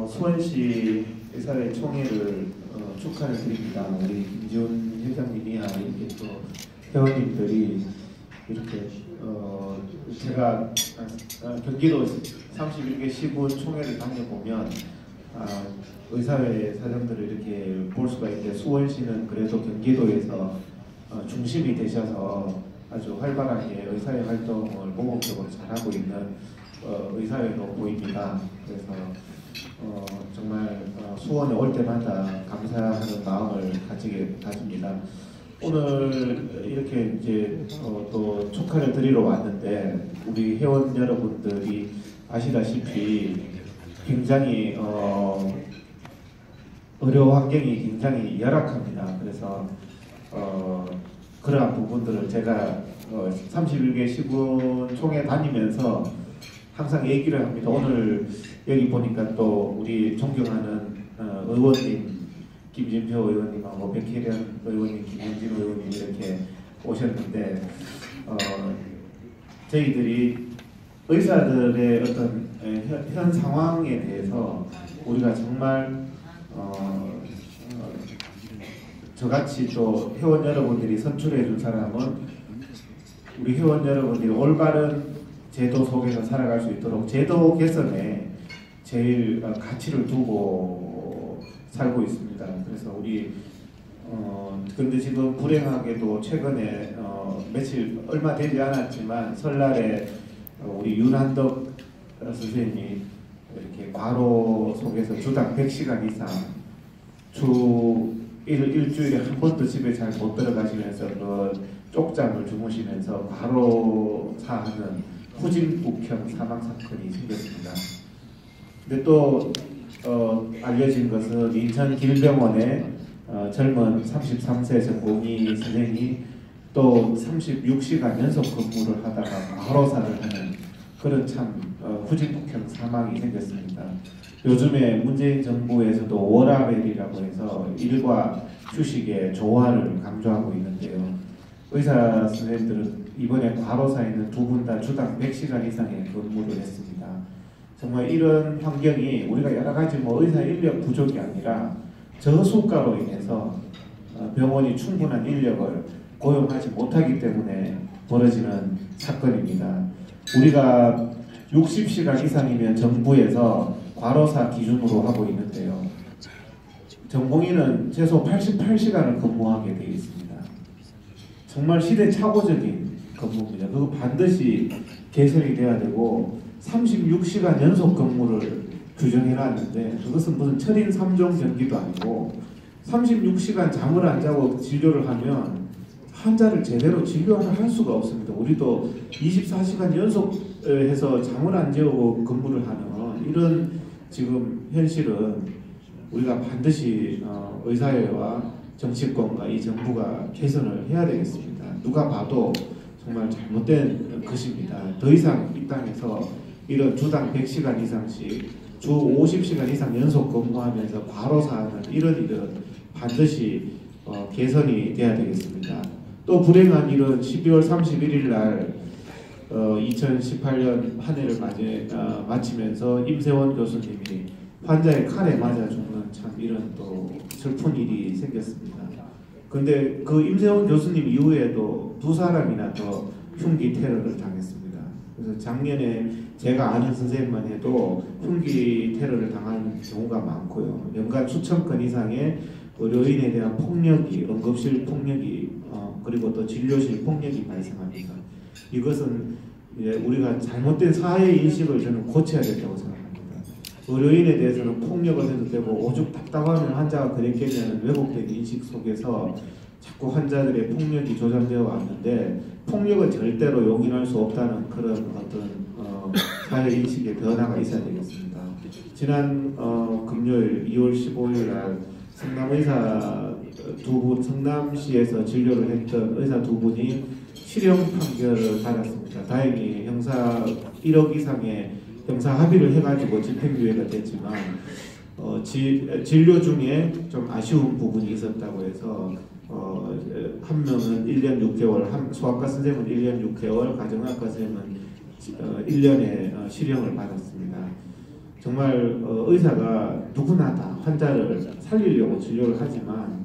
수원시 의사회 총회를 축하를 드립니다. 우리 김지훈 회장님이야 이렇게 또 회원님들이 이렇게 제가 경기도 31개 시군 총회를 다녀보면 의사회 사장들을 이렇게 볼 수가 있는데 수원시는 그래도 경기도에서 중심이 되셔서 아주 활발하게 의사회 활동을 모범적으로 잘하고 있는 의사회로 보입니다. 그래서 정말 수원에 올 때마다 감사하는 마음을 가집니다. 오늘 이렇게 이제 또 축하를 드리러 왔는데 우리 회원 여러분들이 아시다시피 굉장히 의료 환경이 굉장히 열악합니다. 그래서 그러한 부분들을 제가 31개 시군 총회 다니면서 항상 얘기를 합니다. 오늘 여기 보니까 또 우리 존경하는 의원님 김진표 의원님하고 백혜련 의원님, 김현진 의원님 이렇게 오셨는데 저희들이 의사들의 어떤 현 상황에 대해서 우리가 정말 저같이 또 회원 여러분들이 선출해 준 사람은 우리 회원 여러분들이 올바른 제도 속에서 살아갈 수 있도록 제도 개선에 제일 가치를 두고 살고 있습니다. 그래서 우리 근데 지금 불행하게도 최근에 며칠 되지 않았지만 설날에 우리 윤한덕 선생님이 이렇게 과로 속에서 주당 100시간 이상 일주일에 한 번도 집에 잘 못 들어가시면서 그 쪽잠을 주무시면서 과로사하는 후진국형 사망 사건이 생겼습니다. 근데 또 알려진 것은 인천 길병원의 젊은 33세 전공의 선생이 또 36시간 연속 근무를 하다가 과로사를 하는 그런 참 후진국형 사망이 생겼습니다. 요즘에 문재인 정부에서도 워라밸이라고 해서 일과 휴식의 조화를 강조하고 있는데요. 의사 선생님들은 이번에 과로사에는 두 분 다 주당 100시간 이상의 근무를 했습니다. 정말 이런 환경이 우리가 여러 가지 의사 인력 부족이 아니라 저수가로 인해서 병원이 충분한 인력을 고용하지 못하기 때문에 벌어지는 사건입니다. 우리가 60시간 이상이면 정부에서 과로사 기준으로 하고 있는데요. 전공의는 최소 88시간을 근무하게 되어 있습니다. 정말 시대착오적인 근무입니다. 그거 반드시 개선이 돼야 되고 36시간 연속 근무를 규정해놨는데 그것은 무슨 철인 3종 경기도 아니고 36시간 잠을 안 자고 진료를 하면 환자를 제대로 진료를 할 수가 없습니다. 우리도 24시간 연속해서 잠을 안 재우고 근무를 하는 이런 지금 현실은 우리가 반드시 의사회와 정치권과 이 정부가 개선을 해야 되겠습니다. 누가 봐도 정말 잘못된 것입니다. 더 이상 이 땅에서 이런 주당 100시간 이상씩 주 50시간 이상 연속 근무하면서 과로사하는 이런 일은 반드시 개선이 돼야 되겠습니다. 또 불행한 일은 12월 31일 날 2018년 한 해를 마치면서 임세원 교수님이 환자의 칼에 맞아 죽는 참 이런 또 슬픈 일이 생겼습니다. 근데 그 임세원 교수님 이후에도 두 사람이나 더 흉기 테러를 당했습니다. 그래서 작년에 제가 아는 선생님만 해도 흉기 테러를 당한 경우가 많고요. 연간 수천 건 이상의 의료인에 대한 폭력이, 응급실 폭력이 그리고 또 진료실 폭력이 발생합니다. 이것은 우리가 잘못된 사회 인식을 저는 고쳐야 된다고 생각합니다. 의료인에 대해서는 폭력을 해도 되고 오죽 답답하면 환자가 그랬겠냐는 왜곡된 인식 속에서 자꾸 환자들의 폭력이 조장되어 왔는데 폭력은 절대로 용인할 수 없다는 그런 어떤 사회 인식의 변화가 있어야 되겠습니다. 지난 금요일 2월 15일 날 성남시에서 진료를 했던 의사 두 분이 실형 판결을 받았습니다. 다행히 형사 1억 이상의 형사 합의를 해가지고 집행유예가 됐지만 진료 중에 좀 아쉬운 부분이 있었다고 해서 한 명은 1년 6개월, 소아과 선생님은 1년 6개월, 가정의학과 선생님은 1년의 실형을 받았습니다. 정말 의사가 누구나 다 환자를 살리려고 진료를 하지만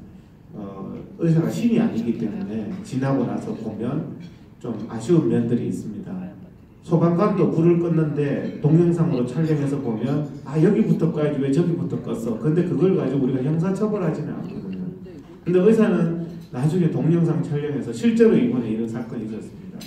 의사가 신이 아니기 때문에 지나고 나서 보면 좀 아쉬운 면들이 있습니다. 소방관도 불을 껐는데 동영상으로 촬영해서 보면 아 여기부터 꺼야지 왜 저기부터 껐어. 근데 그걸 가지고 우리가 형사처벌하지는 않거든요. 근데 의사는 나중에 동영상 촬영해서 실제로 이번에 이런 사건이 있었습니다.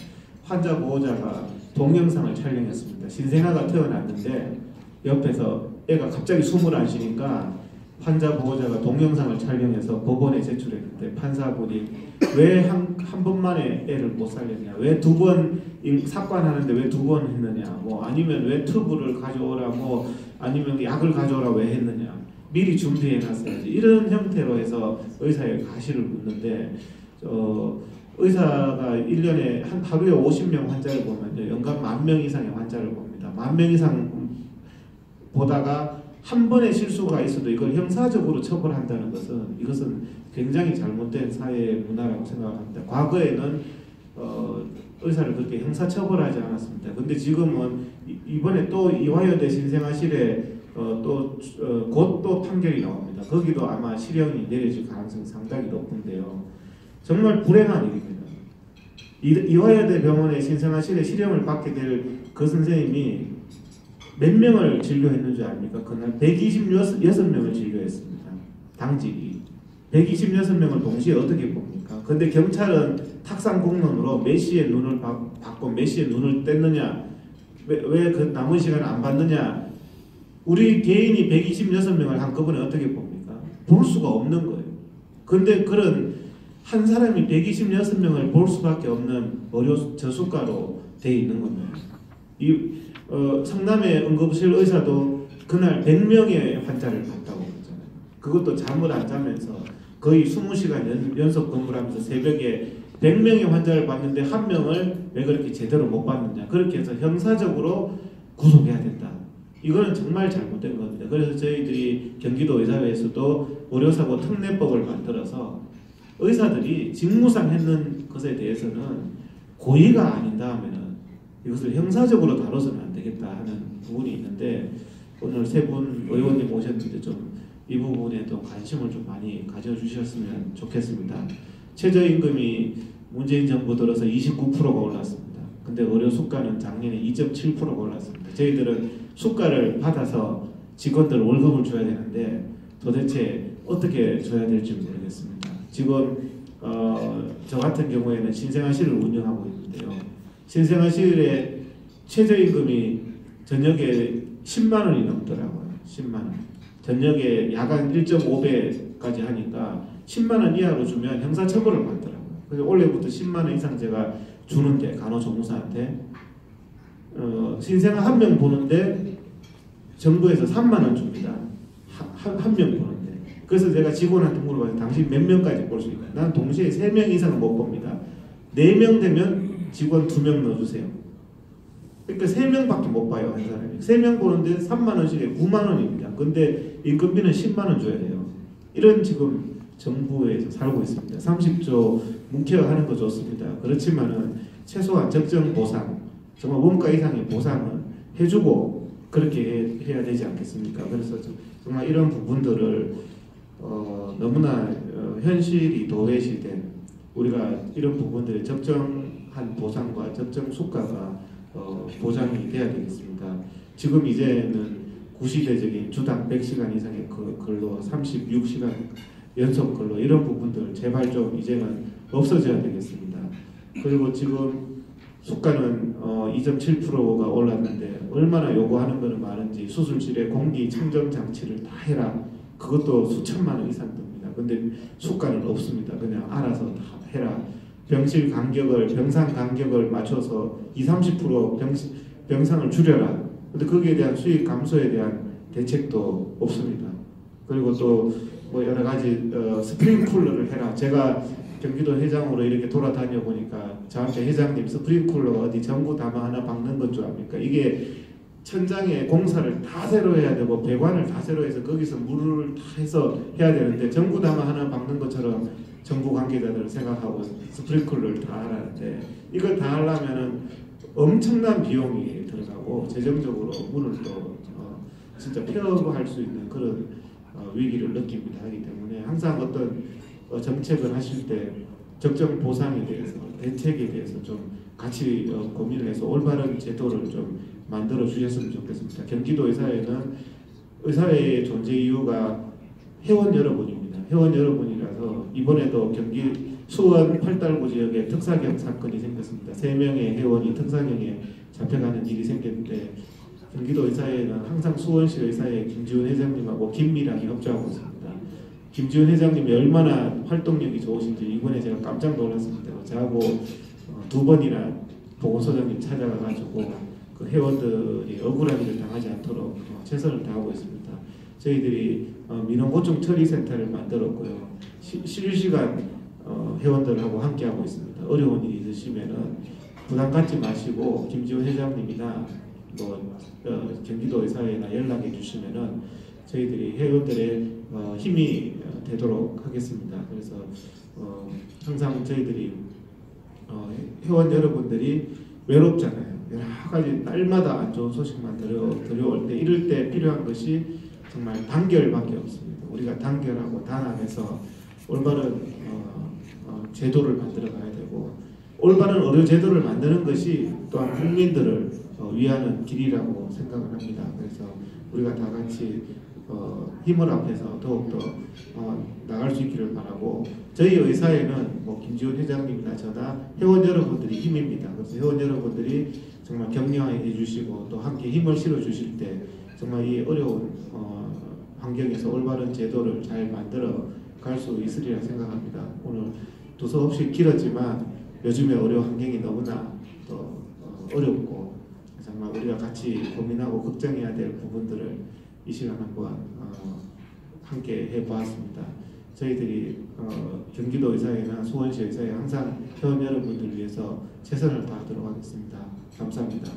환자 보호자가 동영상을 촬영했습니다. 신생아가 태어났는데 옆에서 애가 갑자기 숨을 안 쉬니까 환자 보호자가 동영상을 촬영해서 법원에 제출했는데 판사분이 왜 한 번만에 애를 못 살렸냐, 왜 두 번 삭관하는데 왜 두 번 했느냐, 뭐 아니면 왜 튜브를 가져오라, 뭐 아니면 약을 가져오라 왜 했느냐, 미리 준비해놨어야지, 이런 형태로 해서 의사의 가시를 묻는데 의사가 1년에 하루에 50명 환자를 보면 연간 10,000명 이상의 환자를 봅니다. 10,000명 이상 보다가 한 번의 실수가 있어도 이걸 형사적으로 처벌한다는 것은 이것은 굉장히 잘못된 사회 문화라고 생각합니다. 과거에는 의사를 그렇게 형사처벌하지 않았습니다. 근데 지금은 이번에 또 이화여대 신생아실에 곧 또 판결이 나옵니다. 거기도 아마 실형이 내려질 가능성이 상당히 높은데요. 정말 불행한 일입니다. 이화여대 병원의 신생아실에 실형을 받게 될 그 선생님이 몇 명을 진료했는 줄 아닙니까? 그날 126명을 진료했습니다. 당직이. 126명을 동시에 어떻게 봅니까? 근데 경찰은 탁상공론으로 몇 시에 눈을 받고 몇 시에 눈을 뗐느냐, 왜 그 남은 시간을 안 받느냐, 우리 개인이 126명을 한꺼번에 어떻게 봅니까? 볼 수가 없는 거예요. 근데 그런 한 사람이 126명을 볼 수밖에 없는 의료 저수가로 돼 있는 겁니다. 성남의 응급실 의사도 그날 100명의 환자를 봤다고 그러잖아요. 그것도 잠을 안 자면서 거의 20시간 연속 근무를 하면서 새벽에 100명의 환자를 봤는데 한 명을 왜 그렇게 제대로 못 봤느냐. 그렇게 해서 형사적으로 구속해야 된다. 이거는 정말 잘못된 겁니다. 그래서 저희들이 경기도 의사회에서도 의료사고 특례법을 만들어서 의사들이 직무상 했는 것에 대해서는 고의가 아닌 다음에는 이것을 형사적으로 다뤄서는 안 되겠다 하는 부분이 있는데, 오늘 세 분 의원님 오셨는데 좀 이 부분에도 관심을 좀 많이 가져주셨으면 좋겠습니다. 최저임금이 문재인 정부 들어서 29%가 올랐습니다. 근데 의료 수가는 작년에 2.7%가 올랐습니다. 저희들은 수가를 받아서 직원들 월급을 줘야 되는데 도대체 어떻게 줘야 될지 모르겠습니다. 지금 저 같은 경우에는 신생아실을 운영하고 있는데요. 신생아실의 최저임금이 저녁에 10만 원이 넘더라고요. 10만 원. 저녁에 야간 1.5배까지 하니까 10만 원 이하로 주면 형사처벌을 받더라고요. 그래서 올해부터 10만 원 이상 제가 주는데, 간호조무사한테 신생아 한 명 보는데 정부에서 3만 원 줍니다. 한 명 보는데. 그래서 제가 직원한테 물어봐요. 당신 몇 명까지 볼 수 있나? 난 동시에 3명 이상은 못 봅니다. 4명 되면 직원 2명 넣어주세요. 그러니까 3명밖에 못 봐요. 한 사람이. 3명 보는데 3만 원씩에 9만 원입니다. 근데 인건비는 10만 원 줘야 돼요. 이런 지금 정부에서 살고 있습니다. 30조 뭉쳐하는 거 좋습니다. 그렇지만은 최소한 적정 보상, 정말 원가 이상의 보상은 해주고 그렇게 해야 되지 않겠습니까? 그래서 정말 이런 부분들을 너무나 현실이 도외시된, 우리가 이런 부분들의 적정한 보상과 적정 수가가 보장이 돼야 되겠습니다. 지금 이제는 구시대적인 주당 100시간 이상의 근로, 36시간 연속 근로, 이런 부분들 제발 좀 이제는 없어져야 되겠습니다. 그리고 지금 수가는 2.7%가 올랐는데 얼마나 요구하는 것은 많은지, 수술실에 공기 청정 장치를 다 해라, 그것도 수천만 원 이상 듭니다. 근데 수가는 없습니다. 그냥 알아서 다 해라. 병실 간격을, 병상 간격을 맞춰서 20-30% 병상을 줄여라. 근데 거기에 대한 수익 감소에 대한 대책도 없습니다. 그리고 또 뭐 여러 가지 스프링쿨러를 해라. 제가 경기도 회장으로 이렇게 돌아다녀 보니까 저한테 회장님 스프링쿨러 어디 전구 담아 하나 박는 건 줄 압니까? 이게 천장에 공사를 다 새로 해야 되고 배관을 다 새로 해서 거기서 물을 다 해서 해야 되는데 전구 담아 하나 박는 것처럼 정부 관계자들을 생각하고 스프링클러를 다 하라는데, 이걸 다 하려면은 엄청난 비용이 들어가고 재정적으로 문을 또 진짜 폐업할 수 있는 그런 위기를 느낍니다. 하기 때문에 항상 어떤 정책을 하실 때 적정 보상에 대해서 대책에 대해서 좀 같이 고민을 해서 올바른 제도를 좀 만들어 주셨으면 좋겠습니다. 경기도 의사회는 의사회의 존재 이유가 회원 여러분입니다. 회원 여러분이라서 이번에도 경기 수원 팔달구 지역에 특사경 사건이 생겼습니다. 3명의 회원이 특사경에 잡혀가는 일이 생겼는데 경기도 의사회는 항상 수원시 의사회 김지훈 회장님하고 긴밀하게 협조하고 있습니다. 김지훈 회장님이 얼마나 활동력이 좋으신지 이번에 제가 깜짝 놀랐습니다. 저하고 2번이나 보건소장님 찾아가가지고 그 회원들이 억울한 일을 당하지 않도록 최선을 다하고 있습니다. 저희들이 민원고충 처리센터를 만들었고요. 실시간 회원들하고 함께하고 있습니다. 어려운 일이 있으시면은 부담 갖지 마시고 김지훈 회장님이나 경기도 의사회나 연락해 주시면은 저희들이 회원들의 힘이 되도록 하겠습니다. 그래서 항상 저희들이 회원 여러분들이 외롭잖아요. 여러 가지 날마다 안 좋은 소식만 들려올 때 이럴 때 필요한 것이 정말 단결밖에 없습니다. 우리가 단결하고 단합해서 올바른 제도를 만들어 가야 되고 올바른 의료 제도를 만드는 것이 또한 국민들을 위하는 길이라고 생각을 합니다. 그래서 우리가 다 같이 힘을 합해서 더욱더 나갈 수 있기를 바라고 저희 의사회는 김지훈 회장님이나 저나 회원 여러분들이 힘입니다. 그래서 회원 여러분들이 정말 격려해 주시고 또 함께 힘을 실어 주실 때 정말 이 어려운 환경에서 올바른 제도를 잘 만들어 갈 수 있으리라 생각합니다. 오늘 두서없이 길었지만 요즘의 의료 환경이 너무나 또 어렵고 정말 우리가 같이 고민하고 걱정해야 될 부분들을 이 시간 한번 함께 해보았습니다. 저희들이 경기도 의사회나 수원시 의사회 항상 회원 여러분들 위해서 최선을 다하도록 하겠습니다. 감사합니다.